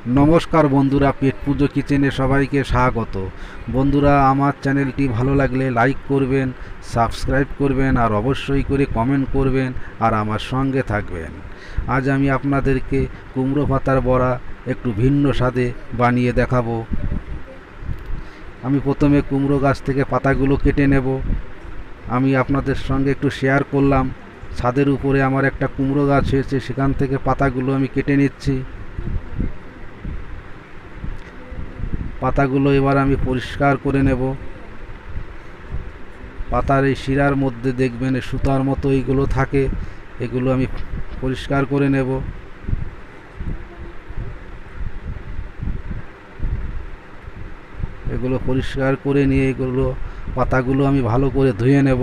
নমস্কার বন্ধুরা, পেট পুজো কিচেনে সবাইকে স্বাগত। বন্ধুরা, আমার চ্যানেলটি ভালো লাগলে লাইক করবেন, সাবস্ক্রাইব করবেন আর অবশ্যই করে কমেন্ট করবেন আর আমার সঙ্গে থাকবেন। আজ আমি আপনাদেরকে কুমড়ো পাতার বড়া একটু ভিন্ন স্বাদে বানিয়ে দেখাবো। আমি প্রথমে কুমড়ো গাছ থেকে পাতাগুলো কেটে নেব। আমি আপনাদের সঙ্গে একটু শেয়ার করলাম, ছাদের উপরে আমার একটা কুমড়ো গাছ হয়েছে, সেখান থেকে পাতাগুলো আমি কেটে নিচ্ছি। পাতাগুলো এবার আমি পরিষ্কার করে নেব। পাতার এই শিরার মধ্যে দেখবেন সুতার মতো এইগুলো থাকে, এগুলো আমি পরিষ্কার করে নেব। এগুলো পরিষ্কার করে নিয়ে এগুলো পাতাগুলো আমি ভালো করে ধুয়ে নেব।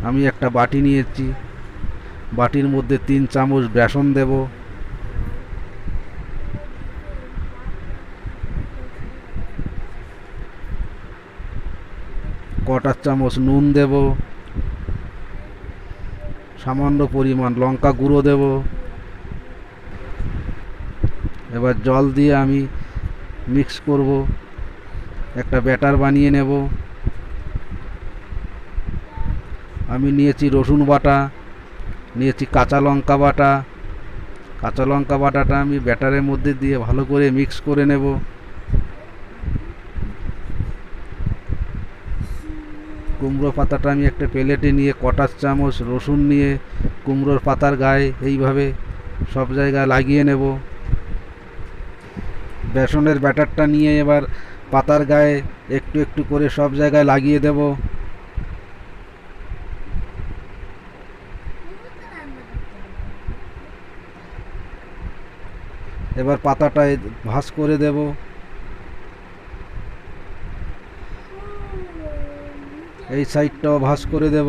আমি একটা বাটি নিয়েছি, বাটির মধ্যে 3 চামচ বেসন দেব, কটা চামচ নুন দেব, সামান্য পরিমাণ লঙ্কা গুঁড়ো দেব। এবার জল দিয়ে আমি মিক্স করব, একটা ব্যাটার বানিয়ে নেব। আমি নিয়েছি রসুন বাটা, নিয়েছি কাঁচা লঙ্কা বাটা। কাঁচা লঙ্কা বাটাটা আমি ব্যাটারের মধ্যে দিয়ে ভালো করে মিক্স করে নেব। কুমড়ো পাতাটা আমি একটা প্লেটে নিয়ে কটা চামচ রসুন নিয়ে কুমড়োর পাতার গায়ে এইভাবে সব জায়গায় লাগিয়ে নেব। বেসনের ব্যাটারটা নিয়ে এবার পাতার গায়ে একটু একটু করে সব জায়গায় লাগিয়ে দেব। এবার পাতাটায় ভাঁজ করে দেব। এই সাইডটাও ভাঁজ করে দেব।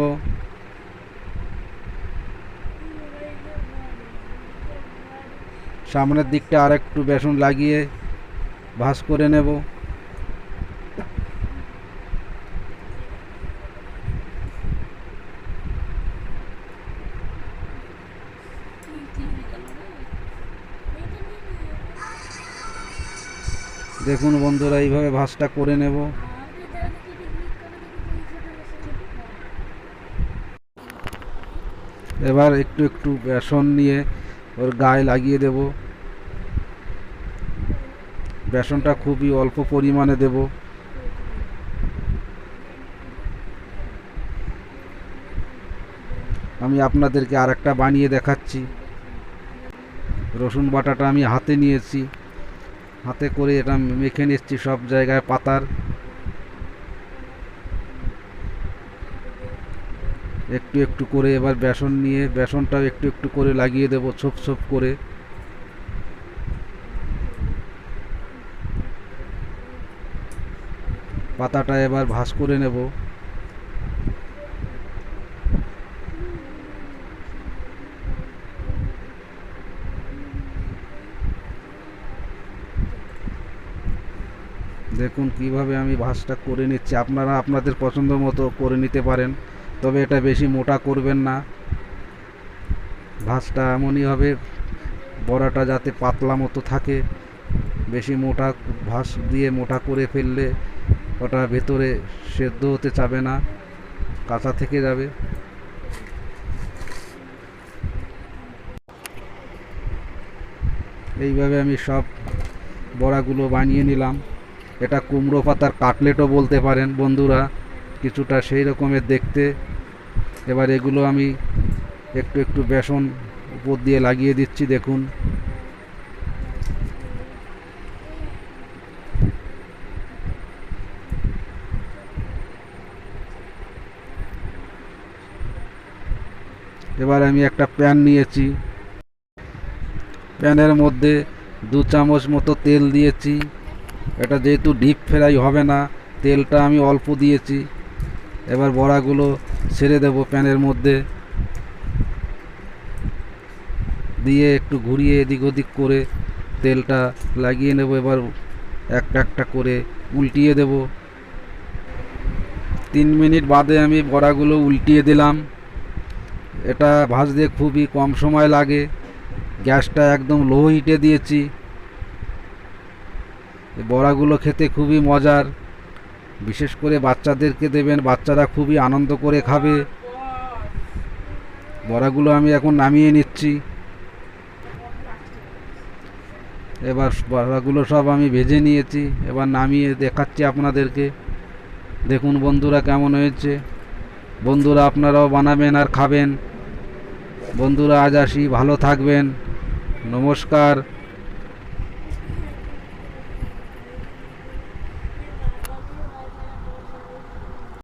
সামনের দিকটা আর একটু বেসন লাগিয়ে ভাঁজ করে নেব। দেখুন বন্ধুরা, এইভাবে ভাঁজটা করে নেব। এবার একটু একটু বেসন নিয়ে ওর গায়ে লাগিয়ে দেব। বেসনটা খুবই অল্প পরিমাণে দেব। আমি আপনাদেরকে আরেকটা বানিয়ে দেখাচ্ছি। রসুন বাটাটা আমি হাতে নিয়েছি, হাতে করে এটা মেখে নিচ্ছি সব জায়গায় পাতার। একটু একটু করে এবার বেসন নিয়ে বেসনটাও একটু একটু করে লাগিয়ে দেব, ছোপ ছোপ করে। পাতাটা এবার ভাঁজ করে নেব। দেখুন কিভাবে আমি ভাঁজটা করে নিচ্ছি। আপনারা আপনাদের পছন্দ মতো করে নিতে পারেন, তবে এটা বেশি মোটা করবেন না। ভাঁজটা এমনই হবে বড়াটা যাতে পাতলা মতো থাকে। বেশি মোটা ভাঁজ দিয়ে মোটা করে ফেললে ওটা ভেতরে সেদ্ধ হতে চাবে না, কাঁচা থেকে যাবে। এইভাবে আমি সব বড়াগুলো বানিয়ে নিলাম। এটা কুমড়ো পাতার কাটলেটও বলতে পারেন বন্ধুরা, কিছুটা সেই রকমের দেখতে। এবার এগুলো আমি একটু একটু বেসন উপর দিয়ে লাগিয়ে দিচ্ছি। দেখুন এবার আমি একটা প্যান নিয়েছি, প্যানের মধ্যে 2 চামচ মতো তেল দিয়েছি। এটা যেহেতু ডিপ ফ্রাই হবে না, তেলটা আমি অল্প দিয়েছি। এবার বড়াগুলো ছেড়ে দেব প্যানের মধ্যে দিয়ে একটু ঘুরিয়ে এদিক ওদিক করে তেলটা লাগিয়ে নেব। এবার একটা একটা করে উল্টিয়ে দেব। 3 মিনিট বাদে আমি বড়াগুলো উল্টিয়ে দিলাম। এটা ভাজতে খুবই কম সময় লাগে। গ্যাসটা একদম লো হিটে দিয়েছি। এই বড়াগুলো খেতে খুবই মজার, বিশেষ করে বাচ্চাদেরকে দেবেন, বাচ্চারা খুবই আনন্দ করে খাবে। বড়াগুলো আমি এখন নামিয়ে নিচ্ছি। এবার বড়াগুলো সব আমি ভেজে নিয়েছি, এবার নামিয়ে দেখাচ্ছি আপনাদেরকে। দেখুন বন্ধুরা কেমন হয়েছে। বন্ধুরা আপনারাও বানাবেন আর খাবেন। বন্ধুরা আজ আসি, ভালো থাকবেন, নমস্কার।